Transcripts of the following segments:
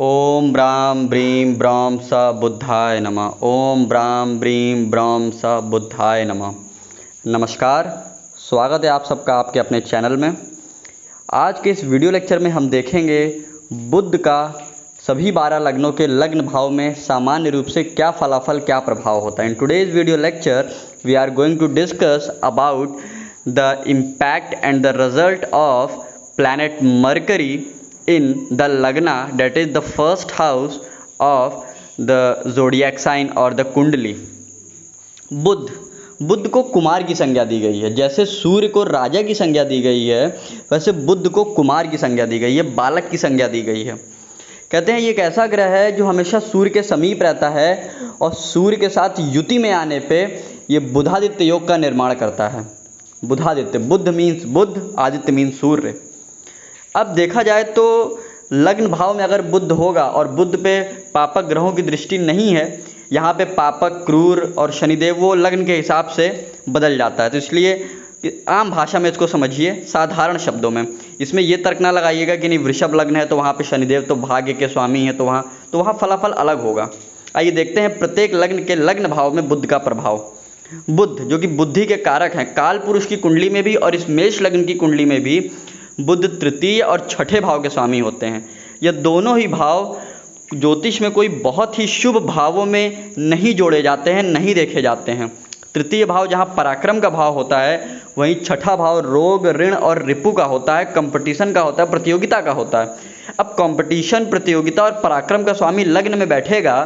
ओम Bram brim Bram स बुद्धाय नमः। ओम Bram brim Bram स बुद्धाय नमः। नमस्कार, स्वागत है आप सबका आपके अपने चैनल में। आज के इस वीडियो लेक्चर में हम देखेंगे बुध का सभी 12 लग्नों के लग्न भाव में सामान्य रूप से क्या फलाफल, क्या प्रभाव होता है। In today's video lecture we are going to discuss about the impact and the result of planet Mercury in the Lagna, that is the first house of the zodiac sign or the कुंडली। बुध को कुमार की संज्ञा दी गई है। जैसे सूर्य को राजा की संज्ञा दी गई है, वैसे बुध को कुमार की संज्ञा दी गई है, बालक की संज्ञा दी गई है। कहते हैं ये एक ऐसा ग्रह है जो हमेशा सूर्य के समीप रहता है और सूर्य के साथ युति में आने पे ये बुधादित्य योग का निर्माण करता है। बुधादित्य, बुध मीन्स बुध, आदित्य मीन्स सूर्य। अब देखा जाए तो लग्न भाव में अगर बुध होगा और बुध पे पापक ग्रहों की दृष्टि नहीं है, यहाँ पे पापक, क्रूर और शनिदेव वो लग्न के हिसाब से बदल जाता है। तो इसलिए आम भाषा में इसको समझिए, साधारण शब्दों में। इसमें ये तर्क ना लगाइएगा कि नहीं वृषभ लग्न है तो वहाँ पे शनिदेव तो भाग्य के स्वामी हैं, तो वहाँ फलाफल अलग होगा। आइए देखते हैं प्रत्येक लग्न के लग्न भाव में बुध का प्रभाव। बुध जो कि बुद्धि के कारक हैं, काल पुरुष की कुंडली में भी और इस मेष लग्न की कुंडली में भी बुध तृतीय और छठे भाव के स्वामी होते हैं। यह दोनों ही भाव ज्योतिष में कोई बहुत ही शुभ भावों में नहीं जोड़े जाते हैं, नहीं देखे जाते हैं। तृतीय भाव जहाँ पराक्रम का भाव होता है, वहीं छठा भाव रोग, ऋण और रिपु का होता है, कंपटीशन का होता है, प्रतियोगिता का होता है। अब कंपटीशन, प्रतियोगिता और पराक्रम का स्वामी लग्न में बैठेगा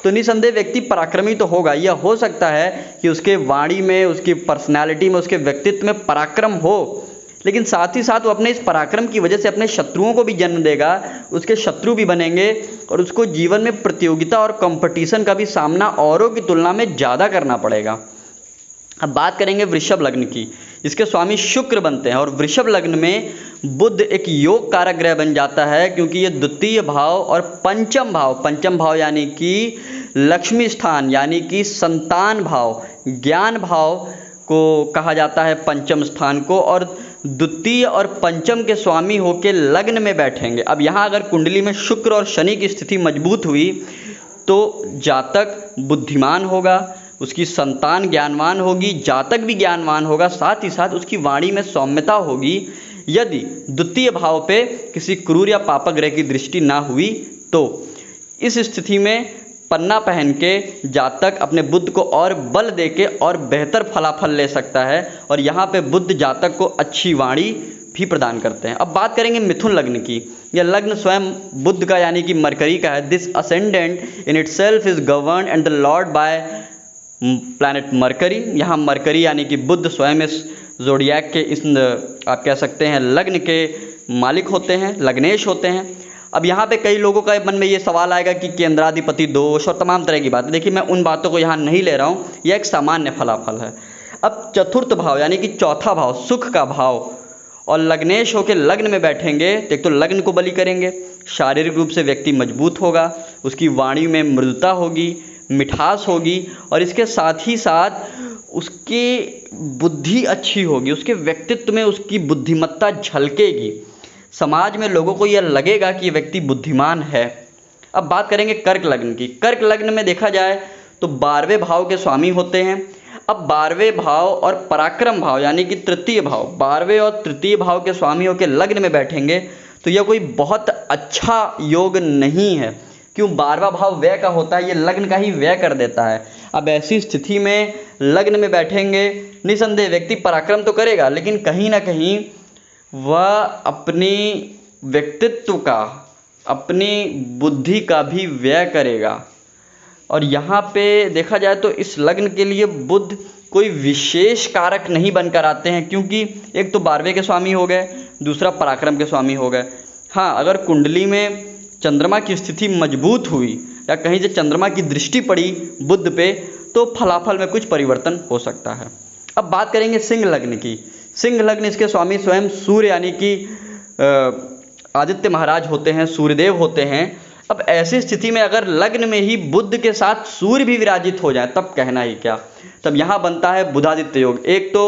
तो निसंदेह व्यक्ति पराक्रमी तो होगा। यह हो सकता है कि उसके वाणी में, उसकी पर्सनैलिटी में, उसके व्यक्तित्व में पराक्रम हो, लेकिन साथ ही साथ वो अपने इस पराक्रम की वजह से अपने शत्रुओं को भी जन्म देगा, उसके शत्रु भी बनेंगे और उसको जीवन में प्रतियोगिता और कंपटीशन का भी सामना औरों की तुलना में ज़्यादा करना पड़ेगा। अब बात करेंगे वृषभ लग्न की। इसके स्वामी शुक्र बनते हैं और वृषभ लग्न में बुध एक योग कारक ग्रह बन जाता है, क्योंकि ये द्वितीय भाव और पंचम भाव यानी कि लक्ष्मी स्थान, यानी कि संतान भाव, ज्ञान भाव को कहा जाता है पंचम स्थान को, और द्वितीय और पंचम के स्वामी होकर लग्न में बैठेंगे। अब यहाँ अगर कुंडली में शुक्र और शनि की स्थिति मजबूत हुई तो जातक बुद्धिमान होगा, उसकी संतान ज्ञानवान होगी, जातक भी ज्ञानवान होगा, साथ ही साथ उसकी वाणी में सौम्यता होगी। यदि द्वितीय भाव पे किसी क्रूर या पापक ग्रह की दृष्टि ना हुई तो इस स्थिति में पन्ना पहन के जातक अपने बुध को और बल देके और बेहतर फलाफल ले सकता है, और यहाँ पे बुध जातक को अच्छी वाणी भी प्रदान करते हैं। अब बात करेंगे मिथुन लग्न की। यह लग्न स्वयं बुध का यानी कि मरकरी का है। This ascendant in itself is govern and the lord by planet Mercury. यहाँ मरकरी यानी कि बुध स्वयं इस जोडियाक के, इस आप कह सकते हैं लग्न के मालिक होते हैं, लग्नेश होते हैं। अब यहाँ पे कई लोगों का मन में ये सवाल आएगा कि केंद्राधिपति दोष और तमाम तरह की बातें। देखिए मैं उन बातों को यहाँ नहीं ले रहा हूँ, यह एक सामान्य फलाफल है। अब चतुर्थ भाव यानी कि चौथा भाव, सुख का भाव, और लग्नेश होकर लग्न में बैठेंगे तो एक तो लग्न को बलि करेंगे। शारीरिक रूप से व्यक्ति मजबूत होगा, उसकी वाणी में मृदुता होगी, मिठास होगी, और इसके साथ ही साथ उसकी बुद्धि अच्छी होगी, उसके व्यक्तित्व में उसकी बुद्धिमत्ता झलकेगी। समाज में लोगों को यह लगेगा कि ये व्यक्ति बुद्धिमान है। अब बात करेंगे कर्क लग्न की। कर्क लग्न में देखा जाए तो 12वें भाव के स्वामी होते हैं। अब 12वें भाव और पराक्रम भाव यानी कि तृतीय भाव, 12वें और तृतीय भाव के स्वामी होकर लग्न में बैठेंगे तो यह कोई बहुत अच्छा योग नहीं है। क्यों? 12वां भाव व्यय का होता है, ये लग्न का ही व्यय कर देता है। अब ऐसी स्थिति में लग्न में बैठेंगे, निसंदेह व्यक्ति पराक्रम तो करेगा, लेकिन कहीं ना कहीं वह अपनी व्यक्तित्व का, अपनी बुद्धि का भी व्यय करेगा। और यहाँ पे देखा जाए तो इस लग्न के लिए बुध कोई विशेष कारक नहीं बनकर आते हैं, क्योंकि एक तो 12वें के स्वामी हो गए, दूसरा पराक्रम के स्वामी हो गए। हाँ, अगर कुंडली में चंद्रमा की स्थिति मजबूत हुई या कहीं से चंद्रमा की दृष्टि पड़ी बुध पे तो फलाफल में कुछ परिवर्तन हो सकता है। अब बात करेंगे सिंह लग्न की। सिंह लग्न, इसके स्वामी स्वयं सूर्य यानी कि आदित्य महाराज होते हैं, सूर्यदेव होते हैं। अब ऐसी स्थिति में अगर लग्न में ही बुध के साथ सूर्य भी विराजित हो जाए तब कहना ही क्या। तब यहाँ बनता है बुधादित्य योग। एक तो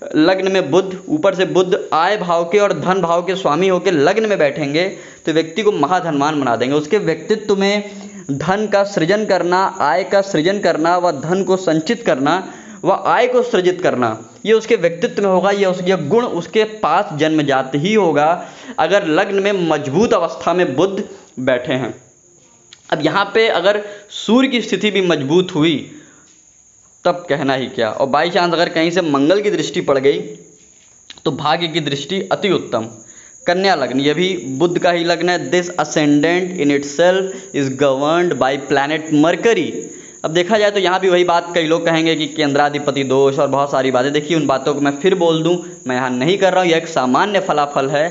लग्न में बुध, ऊपर से बुध आय भाव के और धन भाव के स्वामी होकर लग्न में बैठेंगे तो व्यक्ति को महाधनवान बना देंगे। उसके व्यक्तित्व में धन का सृजन करना, आय का सृजन करना व धन को संचित करना व आय को सृजित करना, ये उसके व्यक्तित्व में होगा। यह गुण उसके पास जन्मजात ही होगा अगर लग्न में मजबूत अवस्था में बुध बैठे हैं। अब यहाँ पे अगर सूर्य की स्थिति भी मजबूत हुई तब कहना ही क्या। और बाई चांस अगर कहीं से मंगल की दृष्टि पड़ गई तो भाग्य की दृष्टि अति उत्तम। कन्या लग्न, यह भी बुध का ही लग्न है। This ascendant in itself is governed by planet mercury. अब देखा जाए तो यहाँ भी वही बात, कई लोग कहेंगे कि केंद्राधिपति दोष और बहुत सारी बातें। देखिए उन बातों को मैं फिर बोल दूं, मैं यहाँ नहीं कर रहा हूँ, यह एक सामान्य फलाफल है।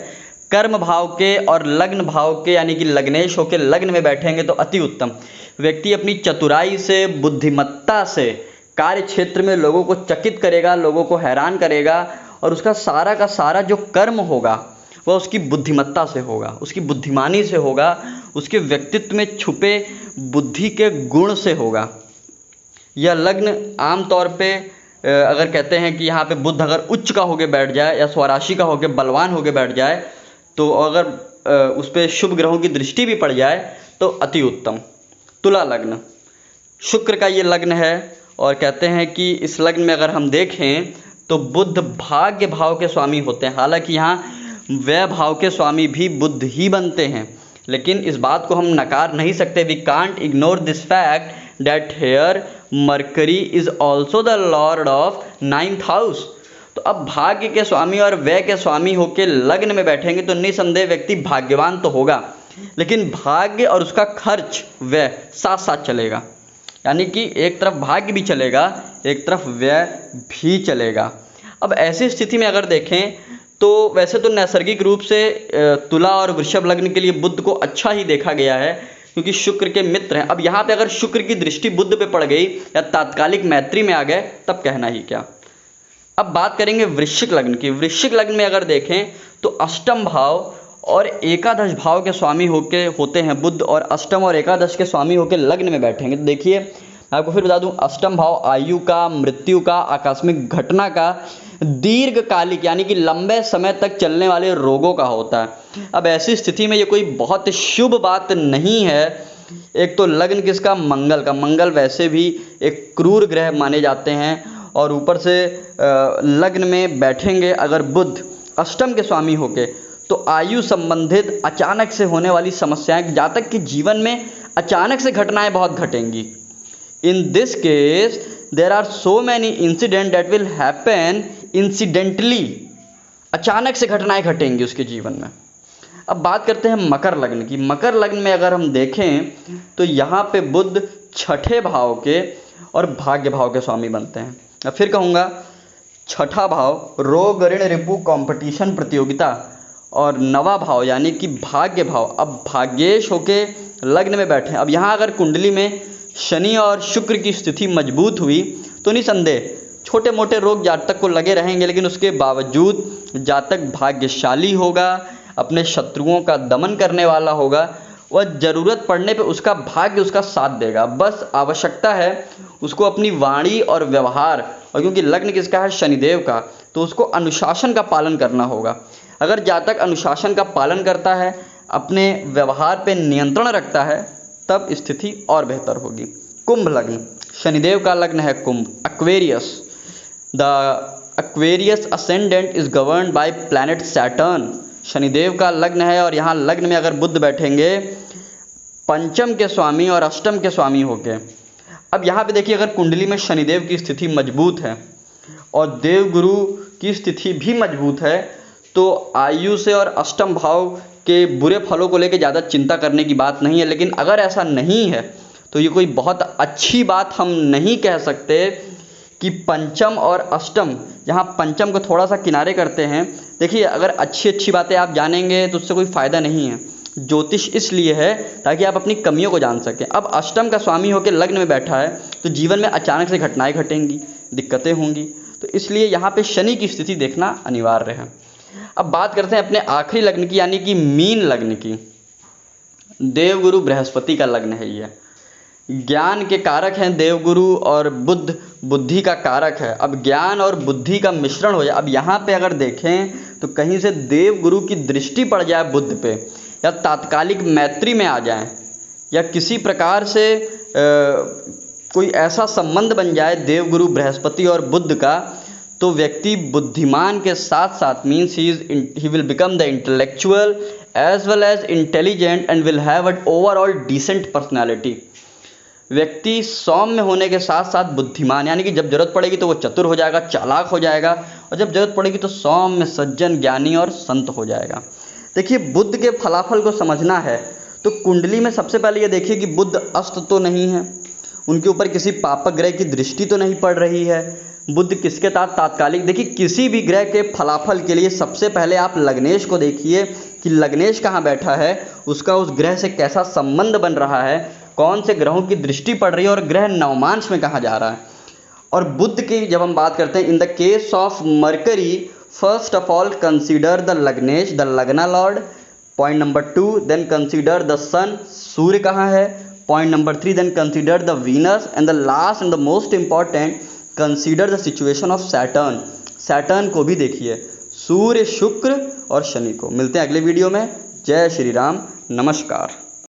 कर्म भाव के और लग्न भाव के यानी कि लग्नेश होकर लग्न में बैठेंगे तो अति उत्तम। व्यक्ति अपनी चतुराई से, बुद्धिमत्ता से कार्य क्षेत्र में लोगों को चकित करेगा, लोगों को हैरान करेगा और उसका सारा का सारा जो कर्म होगा वह उसकी बुद्धिमत्ता से होगा, उसकी बुद्धिमानी से होगा, उसके व्यक्तित्व में छुपे बुद्धि के गुण से होगा। यह लग्न आमतौर पे अगर कहते हैं कि यहाँ पे बुध अगर उच्च का होके बैठ जाए या स्वराशि का होके बलवान होके बैठ जाए तो अगर उस पर शुभ ग्रहों की दृष्टि भी पड़ जाए तो अति उत्तम। तुला लग्न, शुक्र का ये लग्न है और कहते हैं कि इस लग्न में अगर हम देखें तो बुध भाग्य भाव के स्वामी होते हैं। हालांकि यहाँ व्यय भाव के स्वामी भी बुध ही बनते हैं, लेकिन इस बात को हम नकार नहीं सकते। We can't ignore this fact that here Mercury is also the lord of 9th house. तो अब भाग्य के स्वामी और व्यय के स्वामी होकर लग्न में बैठेंगे तो निसंदेह व्यक्ति भाग्यवान तो होगा, लेकिन भाग्य और उसका खर्च व्यय साथ साथ चलेगा। यानी कि एक तरफ भाग्य भी चलेगा, एक तरफ व्यय भी चलेगा। अब ऐसी स्थिति में अगर देखें तो वैसे तो नैसर्गिक रूप से तुला और वृषभ लग्न के लिए बुध को अच्छा ही देखा गया है क्योंकि शुक्र के मित्र हैं। अब यहाँ पे अगर शुक्र की दृष्टि बुध पे पड़ गई या तात्कालिक मैत्री में आ गए तब कहना ही क्या। अब बात करेंगे वृश्चिक लग्न की। वृश्चिक लग्न में अगर देखें तो अष्टम भाव और एकादश भाव के स्वामी होते हैं बुध, और अष्टम और एकादश के स्वामी होकर लग्न में बैठेंगे। तो देखिए आपको फिर बता दूं, अष्टम भाव आयु का, मृत्यु का, आकस्मिक घटना का, दीर्घकालिक यानी कि लंबे समय तक चलने वाले रोगों का होता है। अब ऐसी स्थिति में ये कोई बहुत शुभ बात नहीं है। एक तो लग्न किसका, मंगल का। मंगल वैसे भी एक क्रूर ग्रह माने जाते हैं और ऊपर से लग्न में बैठेंगे अगर बुध अष्टम के स्वामी होके तो आयु संबंधित अचानक से होने वाली समस्याएं, जातक के जीवन में अचानक से घटनाएं बहुत घटेंगी। In this case there are so many incident that will happen incidentally. अचानक से घटनाएं घटेंगी उसके जीवन में। अब बात करते हैं मकर लग्न की। मकर लग्न में अगर हम देखें तो यहाँ पे बुध छठे भाव के और भाग्य भाव के स्वामी बनते हैं। अब फिर कहूँगा, छठा भाव रोग, ऋण, रिपु, कंपटीशन, प्रतियोगिता, और नवा भाव यानी कि भाग्य भाव अब भाग्येश होके लग्न में बैठे हैं। अब यहाँ अगर कुंडली में शनि और शुक्र की स्थिति मजबूत हुई तो निसंदेह छोटे मोटे रोग जातक को लगे रहेंगे, लेकिन उसके बावजूद जातक भाग्यशाली होगा, अपने शत्रुओं का दमन करने वाला होगा, वह ज़रूरत पड़ने पे उसका भाग्य उसका साथ देगा। बस आवश्यकता है उसको अपनी वाणी और व्यवहार, और क्योंकि लग्न किसका है, शनिदेव का, तो उसको अनुशासन का पालन करना होगा। अगर जातक अनुशासन का पालन करता है, अपने व्यवहार पे नियंत्रण रखता है, तब स्थिति और बेहतर होगी। कुंभ लग्न, शनिदेव का लग्न है कुंभ, Aquarius. The Aquarius ascendant is governed by planet Saturn. Shanidev का लग्न है और यहाँ लग्न में अगर बुध बैठेंगे पंचम के स्वामी और अष्टम के स्वामी होके। अब यहाँ पे देखिए अगर कुंडली में शनिदेव की स्थिति मजबूत है और देवगुरु की स्थिति भी मजबूत है तो आयु से और अष्टम भाव के बुरे फलों को लेकर ज़्यादा चिंता करने की बात नहीं है। लेकिन अगर ऐसा नहीं है तो ये कोई बहुत अच्छी बात हम नहीं कह सकते कि पंचम और अष्टम, यहाँ पंचम को थोड़ा सा किनारे करते हैं। देखिए अगर अच्छी बातें आप जानेंगे तो उससे कोई फ़ायदा नहीं है। ज्योतिष इसलिए है ताकि आप अपनी कमियों को जान सकें। अब अष्टम का स्वामी होकर लग्न में बैठा है तो जीवन में अचानक से घटनाएं घटेंगी, दिक्कतें होंगी, तो इसलिए यहाँ पे शनि की स्थिति देखना अनिवार्य है। अब बात करते हैं अपने आखिरी लग्न की यानी कि मीन लग्न की। देवगुरु बृहस्पति का लग्न है। ये ज्ञान के कारक हैं देवगुरु, और बुध बुद्धि का कारक है। अब ज्ञान और बुद्धि का मिश्रण हो जाए। अब यहाँ पे अगर देखें तो कहीं से देव गुरु की दृष्टि पड़ जाए बुद्ध पे, या तात्कालिक मैत्री में आ जाए, या किसी प्रकार से कोई ऐसा संबंध बन जाए देवगुरु बृहस्पति और बुद्ध का, तो व्यक्ति बुद्धिमान के साथ साथ मीन्स ही will become the intellectual as well as intelligent and will have a overall decent personality. व्यक्ति सौम्य होने के साथ साथ बुद्धिमान, यानी कि जब जरूरत पड़ेगी तो वो चतुर हो जाएगा, चालाक हो जाएगा, और जब जरूरत पड़ेगी तो सौम्य, सज्जन, ज्ञानी और संत हो जाएगा। देखिए, बुद्ध के फलाफल को समझना है तो कुंडली में सबसे पहले ये देखिए कि बुद्ध अस्त तो नहीं है, उनके ऊपर किसी पापक ग्रह की दृष्टि तो नहीं पड़ रही है। बुद्ध किसके साथ तात्कालिक, देखिए किसी भी ग्रह के फलाफल के लिए सबसे पहले आप लग्नेश को देखिए कि लग्नेश कहाँ बैठा है, उसका उस ग्रह से कैसा संबंध बन रहा है, कौन से ग्रहों की दृष्टि पड़ रही है और ग्रह नवमांश में कहाँ जा रहा है। और बुद्ध की जब हम बात करते हैं, in the case of Mercury, first of all consider the lagnesh, the lagna lord. Point number 2, then consider the Sun, सूर्य कहाँ है। Point number 3, then consider the Venus, and the last and the most important, consider the situation of Saturn. Saturn को भी देखिए, सूर्य, शुक्र और शनि को। मिलते हैं अगले वीडियो में। जय श्री राम, नमस्कार।